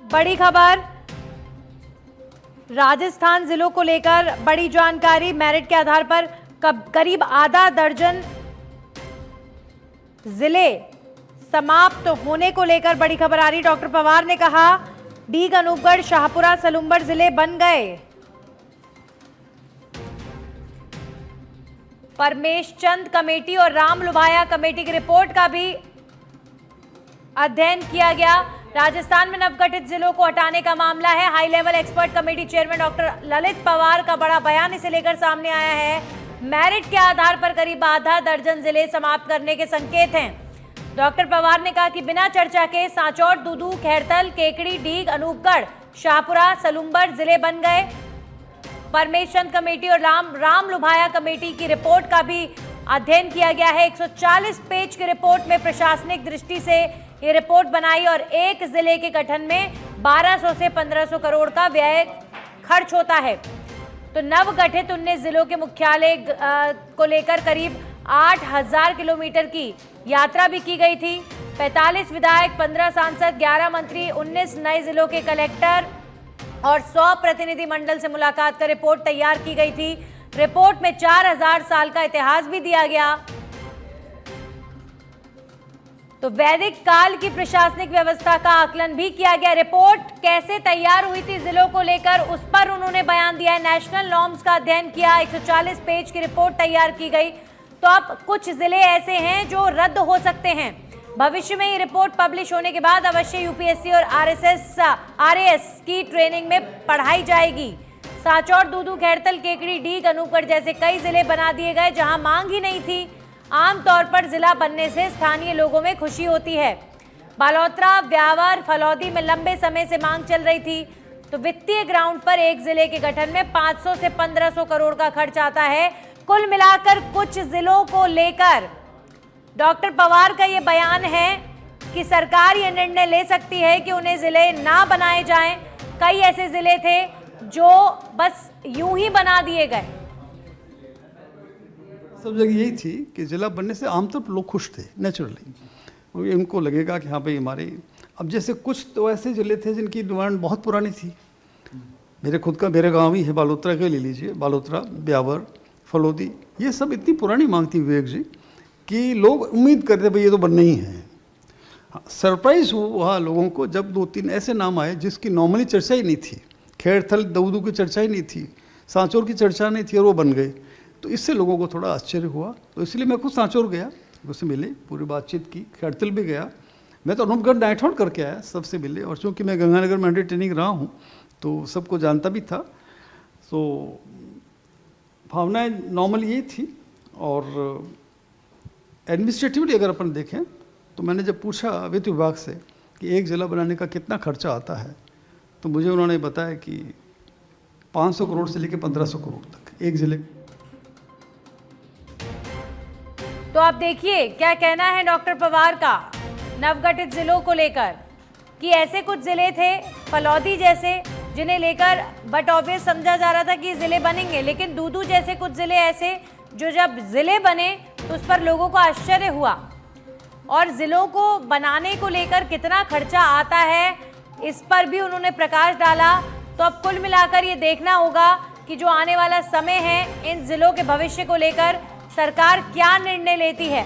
बड़ी खबर राजस्थान जिलों को लेकर बड़ी जानकारी। मेरिट के आधार पर करीब आधा दर्जन जिले समाप्त होने को लेकर बड़ी खबर आ रही। डॉक्टर पवार ने कहा डीग, अनूपगढ़, शाहपुरा, सलूंबर जिले बन गए। परमेश चंद कमेटी और राम लुभाया कमेटी की रिपोर्ट का भी अध्ययन किया गया। राजस्थान में नवगठित जिलों को हटाने का मामला है। High level expert committee chairman doctor Lalit Pawar का बड़ा बयान इसे लेकर सामने आया है। मेरिट के आधार पर करीब आधा दर्जन जिले समाप्त करने के संकेत हैं। डॉक्टर पवार ने कहा कि बिना चर्चा के सांचौर, दूदू, खैरथल, केकड़ी, डीग, अनूपगढ़, शाहपुरा, सलूंबर जिले बन गए। परमेश चंद कमेटी और राम लुभाया कमेटी की रिपोर्ट का भी अध्ययन किया गया है। 140 पेज की रिपोर्ट में प्रशासनिक दृष्टि से ये रिपोर्ट बनाई और एक जिले के गठन में 1200 से 1500 करोड़ का व्यय खर्च होता है। तो नवगठित 19 जिलों के मुख्यालय को लेकर करीब 8000 किलोमीटर की यात्रा भी की गई थी। 45 विधायक, 15 सांसद, 11 मंत्री, 19 नए जिलों के कलेक्टर और 100 प्रतिनिधि मंडल से मुलाकात कर रिपोर्ट तैयार की गई थी। रिपोर्ट में 4000 साल का इतिहास भी दिया गया। तो वैदिक काल की प्रशासनिक व्यवस्था का आकलन भी किया गया। रिपोर्ट कैसे तैयार हुई थी जिलों को लेकर, उस पर उन्होंने बयान दिया है। नेशनल नॉर्म्स का अध्ययन किया। 140 पेज की रिपोर्ट तैयार की गई। तो अब कुछ जिले ऐसे हैं जो रद्द हो सकते हैं। भविष्य में ये रिपोर्ट पब्लिश होने के बाद अवश्य यूपीएससी और आरएएस की ट्रेनिंग में पढ़ाई जाएगी। सांचौर, दूदू, खैरथल, केकड़ी, डीग, अनूपगढ़ जैसे कई जिले बना दिए गए जहां मांग ही नहीं थी। आमतौर पर जिला बनने से स्थानीय लोगों में खुशी होती है। बालोतरा, ब्यावर, फलौदी में लंबे समय से मांग चल रही थी। तो वित्तीय ग्राउंड पर एक जिले के गठन में 500 से 1500 करोड़ का खर्च आता है। कुल मिलाकर कुछ जिलों को लेकर डॉक्टर पवार का ये बयान है कि सरकार ये निर्णय ले सकती है कि उन्हें जिले ना बनाए जाएं। कई ऐसे जिले थे जो बस यूं ही बना दिए गए। सब जगह यही थी कि जिला बनने से आमतौर पर लोग खुश थे नेचुरली। उनको लगेगा कि हाँ भाई हमारे, अब जैसे कुछ तो ऐसे जिले थे जिनकी डिमांड बहुत पुरानी थी। मेरे गांव ही है बालोतरा के, ले लीजिए बालोतरा, ब्यावर, फलौदी, ये सब इतनी पुरानी मांग थी विवेक जी कि लोग उम्मीद करते भाई ये तो बनना ही है। हाँ, सरप्राइज हुआ लोगों को जब 2-3 ऐसे नाम आए जिसकी नॉर्मली चर्चा ही नहीं थी। खैरथल, दूदू की चर्चा ही नहीं थी, सांचौर की चर्चा नहीं थी और वो बन गए। तो इससे लोगों को थोड़ा आश्चर्य हुआ। तो इसलिए मैं खुद सांचौर गया, उससे मिले, पूरी बातचीत की। खैरथल भी गया। मैं तो अनूपगढ़ नाइट आउट करके आया, सबसे मिले। और चूँकि मैं गंगानगर में अंडर ट्रेनिंग रहा हूँ तो सबको जानता भी था। तो भावनाएं नॉर्मल यही थी। और एडमिनिस्ट्रेटिवली अगर अपन देखें तो मैंने जब पूछा वित्त विभाग से कि एक ज़िला बनाने का कितना खर्चा आता है, तो मुझे उन्होंने बताया कि 500 करोड़ से लेकर 1500 करोड़ तक एक ज़िले। तो आप देखिए क्या कहना है डॉक्टर पवार का नवगठित जिलों को लेकर कि ऐसे कुछ जिले थे फलौदी जैसे जिन्हें लेकर बट ऑब्वियस समझा जा रहा था कि जिले बनेंगे, लेकिन दूदू जैसे कुछ जिले ऐसे जो जब जिले बने तो उस पर लोगों को आश्चर्य हुआ। और जिलों को बनाने को लेकर कितना खर्चा आता है इस पर भी उन्होंने प्रकाश डाला। तो अब कुल मिलाकर ये देखना होगा कि जो आने वाला समय है इन जिलों के भविष्य को लेकर सरकार क्या निर्णय लेती है।